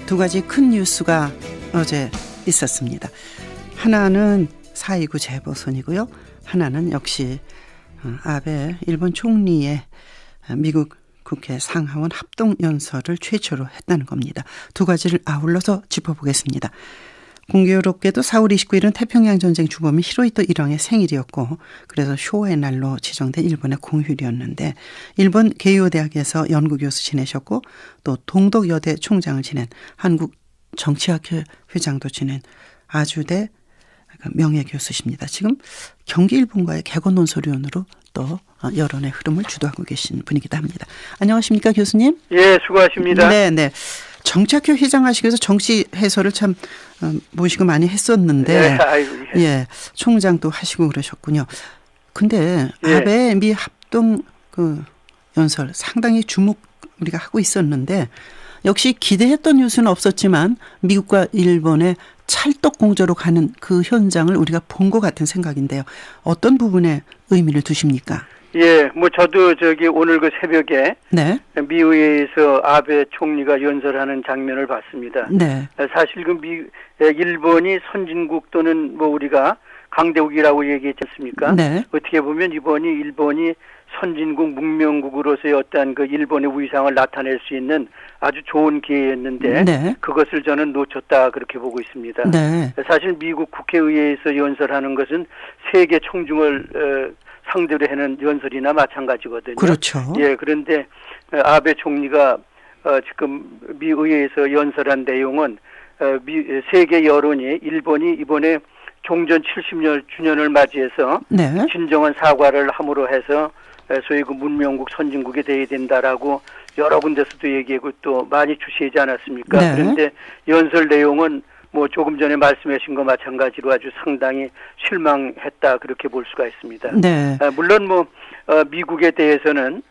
두 가지 큰 뉴스가 어제 있었습니다. 하나는 4.29 재보선이고요. 하나는 역시 아베 일본 총리의 미국 국회 상하원 합동연설을 최초로 했다는 겁니다. 두 가지를 아울러서 짚어보겠습니다. 공교롭게도 4월 29일은 태평양 전쟁 주범인 히로히토 일왕의 생일이었고, 그래서 쇼와의 날로 지정된 일본의 공휴일이었는데, 일본 게이오 대학에서 연구교수 지내셨고 또 동덕여대 총장을 지낸, 한국 정치학회 회장도 지낸 아주대 명예교수십니다. 지금 경기 일본과의 개건 논설위원으로 또 여론의 흐름을 주도하고 계신 분이기도 합니다. 안녕하십니까, 교수님? 예, 수고하십니다. 네. 정치학회 회장하시기 위해서 정치 해설을 참 모시고 많이 했었는데, 예, 총장도 하시고 그러셨군요. 근데 아베 미 합동 연설 상당히 주목 우리가 하고 있었는데, 역시 기대했던 뉴스는 없었지만 미국과 일본의 찰떡 공조로 가는 그 현장을 우리가 본 것 같은 생각인데요. 어떤 부분에 의미를 두십니까? 예, 저도 오늘 그 새벽에 미의회에서 아베 총리가 연설하는 장면을 봤습니다. 네. 사실 일본이 선진국 또는 우리가 강대국이라고 얘기했지 않습니까? 네. 어떻게 보면 일본이 선진국 문명국으로서의 어떤 일본의 위상을 나타낼 수 있는 아주 좋은 기회였는데, 그것을 저는 놓쳤다 그렇게 보고 있습니다. 네. 사실 미국 국회의회에서 연설하는 것은 세계 총중을 상대로 하는 연설이나 마찬가지거든요. 그렇죠. 예, 그런데 아베 총리가 지금 미 의회에서 연설한 내용은 세계 여론이 일본이 이번에 종전 70주년을 맞이해서 진정한 사과를 함으로 해서 소위 문명국 선진국이 돼야 된다라고 여러 군데서도 얘기하고 또 많이 주시하지 않았습니까? 그런데 연설 내용은 조금 전에 말씀하신 것 마찬가지로 아주 상당히 실망했다 그렇게 볼 수가 있습니다. 네. 물론 미국에 대해서는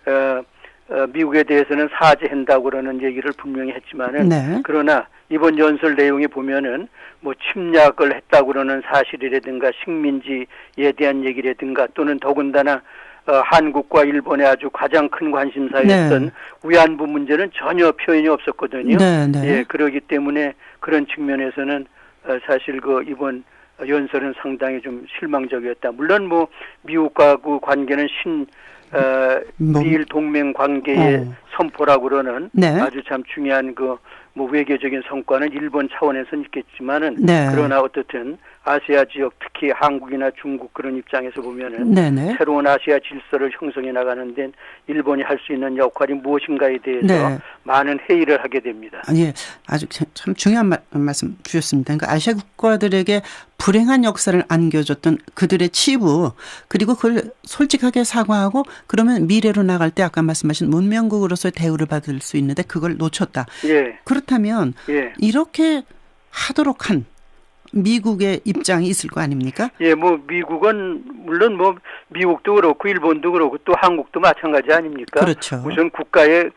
사죄한다고 그러는 얘기를 분명히 했지만은, 그러나 이번 연설 내용에 보면은 침략을 했다고 그러는 사실이라든가 식민지에 대한 얘기라든가 또는 더군다나 한국과 일본의 아주 가장 큰 관심사였던 위안부 문제는 전혀 표현이 없었거든요. 예, 그렇기 때문에 그런 측면에서는 사실 이번 연설은 상당히 좀 실망적이었다. 물론 미국과 그 관계는 미일 동맹 관계의 선포라고 그러는 아주 참 중요한 외교적인 성과는 일본 차원에서는 있겠지만은, 그러나 어떻든 아시아 지역, 특히 한국이나 중국 그런 입장에서 보면은 새로운 아시아 질서를 형성해 나가는 데 일본이 할 수 있는 역할이 무엇인가에 대해서 많은 회의를 하게 됩니다. 예, 아주 참 중요한 말씀 주셨습니다. 그러니까 아시아 국가들에게 불행한 역사를 안겨줬던 그들의 치부, 그리고 그걸 솔직하게 사과하고 그러면 미래로 나갈 때 아까 말씀하신 문명국으로서의 대우를 받을 수 있는데 그걸 놓쳤다. 그렇다면 이렇게 하도록 한 미국의 입장이 있을 거 아닙니까? 예, 미국은 물론 미국도 그렇고 일본도 그렇고 또 한국도 마찬가지 아닙니까? 그렇죠. 우선 국가의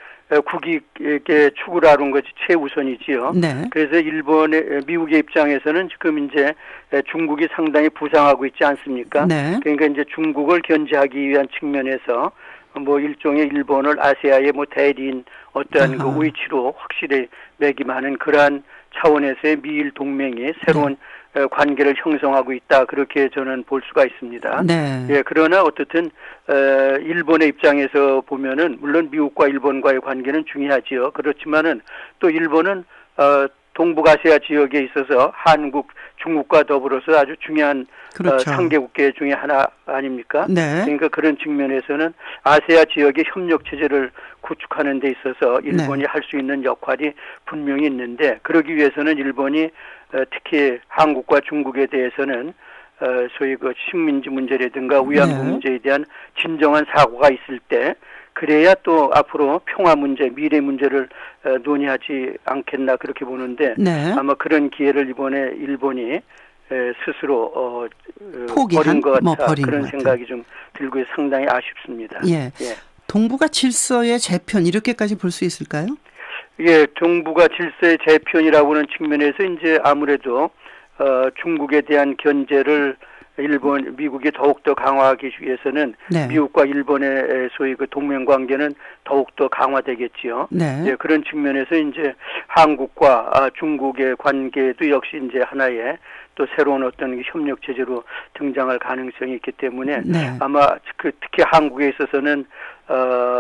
국익에 추구하는 것이 최우선이지요. 그래서 미국의 입장에서는 지금 이제 중국이 상당히 부상하고 있지 않습니까? 그러니까 이제 중국을 견제하기 위한 측면에서 일종의 일본을 아시아의 대리인 어떠한 그 위치로 확실히 매김하는 그러한 차원에서의 미일 동맹이 새로운 관계를 형성하고 있다 그렇게 저는 볼 수가 있습니다. 예, 그러나 어떻든 일본의 입장에서 보면은 물론 미국과 일본과의 관계는 중요하지요. 그렇지만은 또 일본은 동북아시아 지역에 있어서 한국, 중국과 더불어서 아주 중요한 상계국계 중에 하나 아닙니까? 그러니까 그런 측면에서는 아시아 지역의 협력 체제를 구축하는 데 있어서 일본이 할 수 있는 역할이 분명히 있는데, 그러기 위해서는 일본이 특히 한국과 중국에 대해서는 소위 식민지 문제라든가 위안부 문제에 대한 진정한 사고가 있을 때, 그래야 또 앞으로 평화 문제, 미래 문제를 논의하지 않겠나 그렇게 보는데, 아마 그런 기회를 이번에 일본이 스스로 버린 것 같다 그런 생각이 좀 들고 상당히 아쉽습니다. 동북아 질서의 재편 이렇게까지 볼 수 있을까요? 예, 동북아 질서의 재편이라고 하는 측면에서 이제 아무래도 중국에 대한 견제를 미국이 더욱더 강화하기 위해서는 네. 미국과 일본의 소위 그 동맹 관계는 더욱더 강화되겠지요. 네. 예, 그런 측면에서 이제 한국과 중국의 관계도 역시 이제 하나의 또 새로운 어떤 협력 체제로 등장할 가능성이 있기 때문에 네. 아마 특히 한국에 있어서는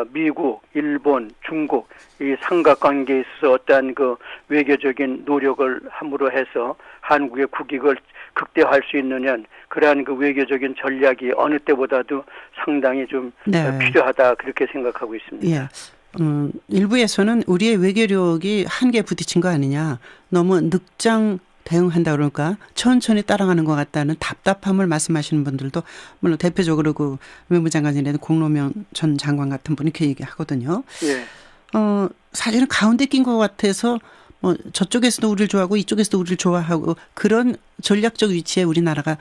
미국, 일본, 중국 이 삼각관계에 있어서 어떠한 그 외교적인 노력을 함으로 해서 한국의 국익을 극대화할 수 있는 한 그러한 그 외교적인 전략이 어느 때보다도 상당히 좀 네. 필요하다 그렇게 생각하고 있습니다. 예. 일부에서는 우리의 외교력이 한계에 부딪힌 거 아니냐. 너무 늑장 대응한다 그럴까 천천히 따라가는 것 같다는 답답함을 말씀하시는 분들도 물론 대표적으로 그 외무장관이라는 공로명 전 장관 같은 분이 그 얘기하거든요. 예. 사실은 가운데 낀 것 같아서 뭐 저쪽에서도 우리를 좋아하고 이쪽에서도 우리를 좋아하고 그런 전략적 위치에 우리나라가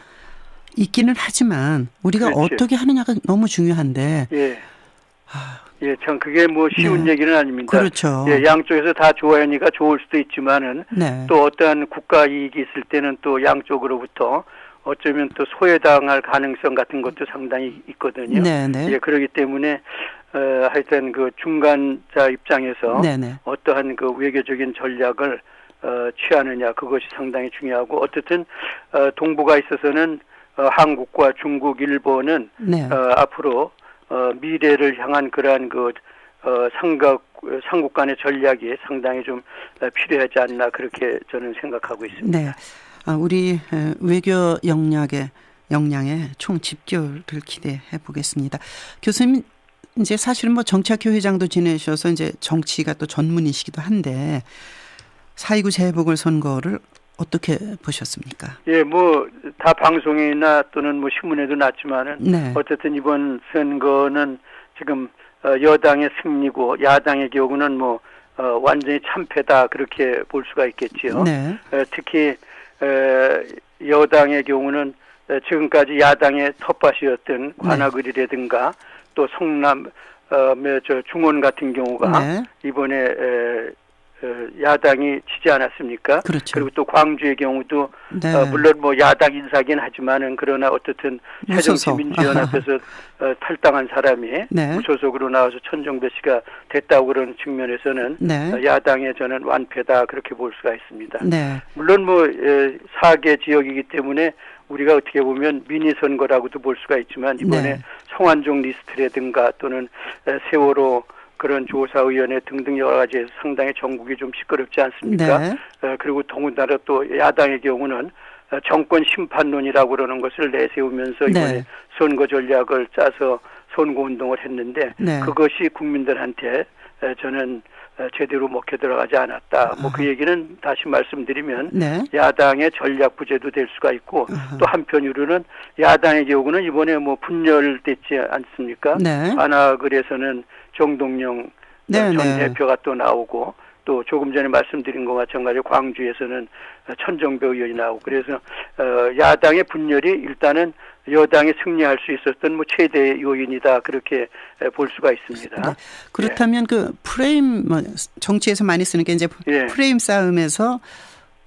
있기는 하지만 우리가 그렇죠. 어떻게 하느냐가 너무 중요한데. 예. 예, 참 그게 뭐 쉬운 네. 얘기는 아닙니다. 그렇죠. 예, 양쪽에서 다 좋아하니까 좋을 수도 있지만은 네. 또 어떠한 국가 이익이 있을 때는 또 양쪽으로부터 어쩌면 또 소외당할 가능성 같은 것도 상당히 있거든요. 네, 네. 예, 그렇기 때문에 하여튼 그 중간자 입장에서 네, 네. 어떠한 그 외교적인 전략을 취하느냐 그것이 상당히 중요하고 어쨌든 동북아에 있어서는 한국과 중국, 일본은 네. 앞으로 미래를 향한 그러한 그 삼국 간의 전략이 상당히 좀 필요하지 않나 그렇게 저는 생각하고 있습니다. 네, 우리 외교 역량의 총 집결을 기대해 보겠습니다. 교수님 이제 사실은 뭐 정치학회 회장도 지내셔서 이제 정치가 또 전문이시기도 한데 4.29 재보궐선거를 어떻게 보셨습니까? 예, 뭐 다 방송이나 또는 뭐 신문에도 났지만은 네. 어쨌든 이번 선거는 지금 여당의 승리고 야당의 경우는 뭐 완전히 참패다 그렇게 볼 수가 있겠지요. 네. 특히 여당의 경우는 지금까지 야당의 텃밭이었던 관악을이라든가 또 성남의 중원 같은 경우가 네. 이번에 야당이 지지 않았습니까? 그렇죠. 그리고 또 광주의 경우도 네. 물론 뭐 야당 인사긴 하지만은 그러나 어떻든 새정치민주연합에서 탈당한 사람이 네. 무소속으로 나와서 천정배 씨가 됐다고 그러는 측면에서는 네. 야당의 저는 완패다 그렇게 볼 수가 있습니다. 네. 물론 뭐 4개 지역이기 때문에 우리가 어떻게 보면 미니 선거라고도 볼 수가 있지만 이번에 네. 성완종 리스트라든가 또는 세월호 그런 조사위원회 등등 여러 가지에서 상당히 전국이 좀 시끄럽지 않습니까? 네. 그리고 더군다나 또 야당의 경우는 정권 심판론이라고 그러는 것을 내세우면서 이번에 네. 선거 전략을 짜서 선거운동을 했는데 네. 그것이 국민들한테 저는 제대로 먹혀 들어가지 않았다. 뭐 그 얘기는 다시 말씀드리면 네. 야당의 전략 부재도 될 수가 있고 또 한편으로는 야당의 경우는 이번에 뭐 분열됐지 않습니까? 네. 관악을에서는 정동영 네, 전 네. 대표가 또 나오고 또 조금 전에 말씀드린 것과 마찬가지로 광주에서는 천정배 의원이 나오고 그래서 야당의 분열이 일단은 여당이 승리할 수 있었던 뭐 최대 요인이다 그렇게 볼 수가 있습니다. 네. 그렇다면 예. 그 프레임 뭐 정치에서 많이 쓰는 게 이제 예. 프레임 싸움에서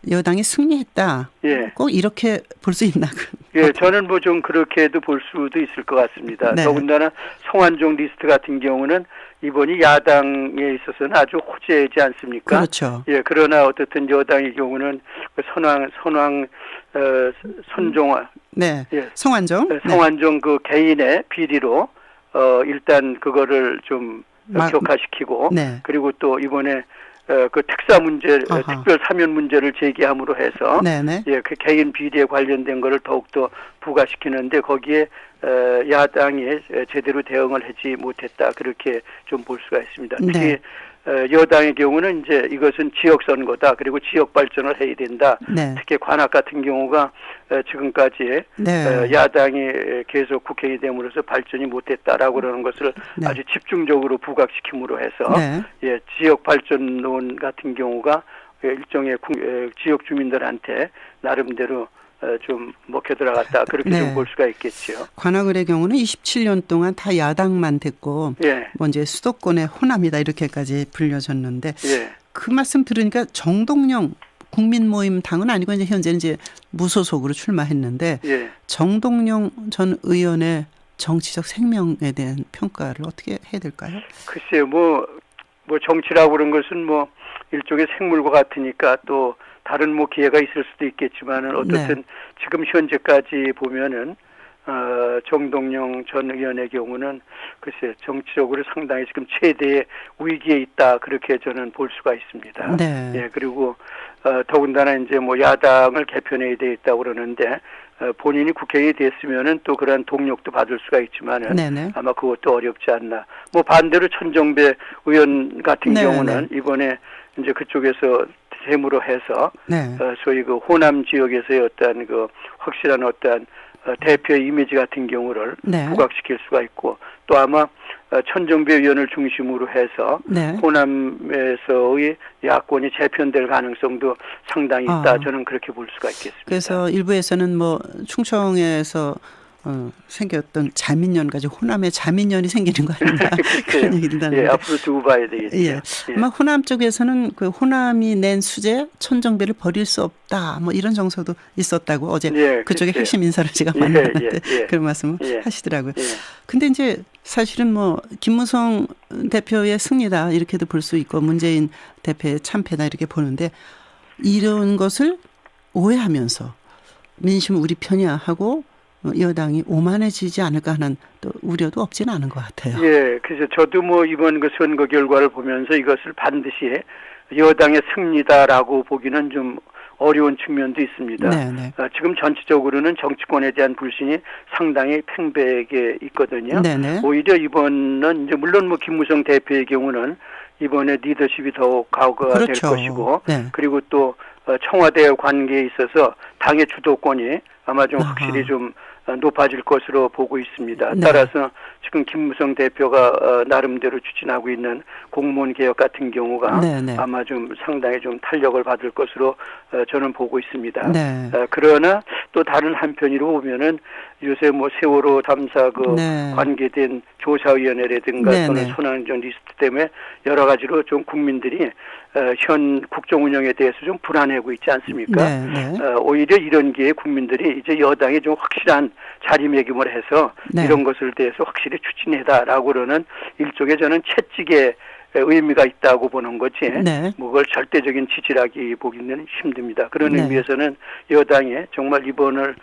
여당이 승리했다. 예. 꼭 이렇게 볼 수 있나? 예, 저는 뭐 좀 그렇게도 볼 수도 있을 것 같습니다. 네. 더군다나 성완종 리스트 같은 경우는 이번이 야당에 있어서는 아주 호재이지 않습니까? 그렇죠. 예, 그러나 어쨌든 여당의 경우는 선종화. 네. 예. 성완종. 성완종 그 개인의 비리로 일단 그거를 좀 격화시키고 네. 그리고 또 이번에 그 특사 문제, 특별 사면 문제를 제기함으로 해서 네네. 예, 그 개인 비리에 관련된 거를 더욱더 부과시키는데 거기에 야당이 제대로 대응을 하지 못했다 그렇게 좀 볼 수가 있습니다. 특히 네. 여당의 경우는 이제 이것은 지역 선거다 그리고 지역 발전을 해야 된다. 네. 특히 관악 같은 경우가 지금까지 네. 야당이 계속 국회에 됨으로써 발전이 못했다라고 그러는 것을 네. 아주 집중적으로 부각시킴으로 해서 네. 예, 지역 발전론 같은 경우가 일종의 지역 주민들한테 나름대로 좀 먹혀 들어갔다 그렇게 네. 좀 볼 수가 있겠죠. 관악을의 경우는 27년 동안 다 야당만 됐고 예. 뭐 이제 수도권의 호남이다 이렇게까지 불려졌는데 예. 그 말씀 들으니까 정동영 국민모임당은 아니고 이제 현재는 이제 무소속으로 출마했는데 예. 정동영 전 의원의 정치적 생명에 대한 평가를 어떻게 해야 될까요? 글쎄요, 뭐 정치라고 그런 것은 뭐 일종의 생물과 같으니까 또 다른 뭐 기회가 있을 수도 있겠지만은 어떻든 네. 지금 현재까지 보면은 정동영 전 의원의 경우는 글쎄 정치적으로 상당히 지금 최대의 위기에 있다 그렇게 저는 볼 수가 있습니다. 네. 예, 그리고 더군다나 이제 뭐 야당을 개편해야 되겠다고 그러는데 본인이 국회의원이 됐으면은 또 그런 동력도 받을 수가 있지만은 네네. 아마 그것도 어렵지 않나. 뭐 반대로 천정배 의원 같은 네네. 경우는 이번에 이제 그쪽에서 세무로 해서 네. 소위 그 호남 지역에서의 어떤 그 확실한 어떤 대표의 이미지 같은 경우를 네. 부각시킬 수가 있고 또 아마 천정배 의원을 중심으로 해서 네. 호남에서의 야권이 재편될 가능성도 상당히 있다. 저는 그렇게 볼 수가 있겠습니다. 그래서 일부에서는 뭐 충청에서 생겼던 자민련까지 호남에 자민련이 생기는 거 아닌가 그런 얘기를 하는데 예, 앞으로 두고 봐야 되겠죠. 예. 예. 아마 호남 쪽에서는 그 호남이 낸 수재 천정배를 버릴 수 없다 뭐 이런 정서도 있었다고 어제 예, 그쪽에 핵심 인사를 제가 만났는데 그런 말씀을 하시더라고요. 근데 이제 사실은 뭐 김무성 대표의 승리다 이렇게도 볼 수 있고 문재인 대표의 참패다 이렇게 보는데 이런 것을 오해하면서 민심 우리 편이야 하고 여당이 오만해지지 않을까 하는 또 우려도 없지는 않은 것 같아요. 예, 그래서 저도 뭐 이번 그 선거 결과를 보면서 이것을 반드시 여당의 승리다라고 보기는 좀 어려운 측면도 있습니다. 네네. 지금 전체적으로는 정치권에 대한 불신이 상당히 팽배하게 있거든요. 네네. 오히려 이번은 이제 물론 뭐 김무성 대표의 경우는 이번에 리더십이 더욱 강화가 그렇죠. 될 것이고 네. 그리고 또 청와대 관계에 있어서 당의 주도권이 아마 좀 확실히 좀 높아질 것으로 보고 있습니다. 네. 따라서 지금 김무성 대표가 나름대로 추진하고 있는 공무원 개혁 같은 경우가 네네. 아마 좀 상당히 좀 탄력을 받을 것으로 저는 보고 있습니다. 네. 그러나 또 다른 한편으로 보면은 요새 뭐 세월호 참사 그 네. 관계된 조사위원회라든가 네네. 또는 손안전 리스트 때문에 여러 가지로 좀 국민들이 현 국정 운영에 대해서 좀 불안해하고 있지 않습니까? 오히려 이런 기회에 국민들이 이제 여당이 좀 확실한 자리매김을 해서 네. 이런 것을 대해서 확실히 추진해다라고 그러는 일종의 저는 채찍의 의미가 있다고 보는 거지 네. 뭐 그걸 절대적인 지지라기 보기는 힘듭니다. 그런 네. 의미에서는 여당이 정말 이번을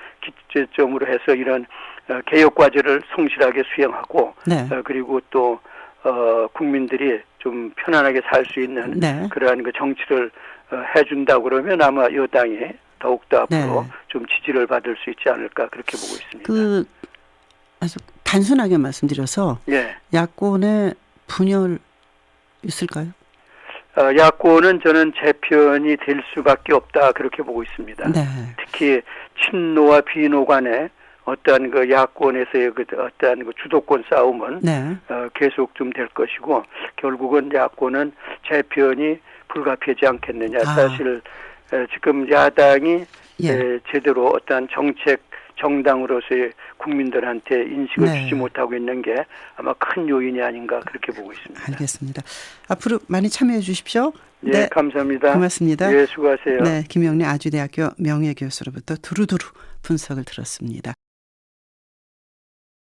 기점으로 해서 이런 개혁 과제를 성실하게 수행하고 네. 그리고 또 국민들이 좀 편안하게 살 수 있는 네. 그러한 그 정치를 해준다고 그러면 아마 여당이 더욱더 앞으로 네. 좀 지지를 받을 수 있지 않을까 그렇게 보고 있습니다. 아주 단순하게 말씀드려서 예. 야권의 분열 있을까요? 야권은 저는 재편이 될 수밖에 없다 그렇게 보고 있습니다. 네. 특히 친노와 비노 간의 어떠한 그 야권에서의 그 어떠한 그 주도권 싸움은 네. 계속 좀 될 것이고 결국은 야권은 재편이 불가피하지 않겠느냐. 사실 지금 야당이 예. 제대로 어떠한 정책 정당으로서의 국민들한테 인식을 네. 주지 못하고 있는 게 아마 큰 요인이 아닌가 그렇게 보고 있습니다. 알겠습니다. 앞으로 많이 참여해 주십시오. 네, 네. 감사합니다. 고맙습니다. 네, 수고하세요. 네, 김영래 아주대학교 명예교수로부터 두루두루 분석을 들었습니다.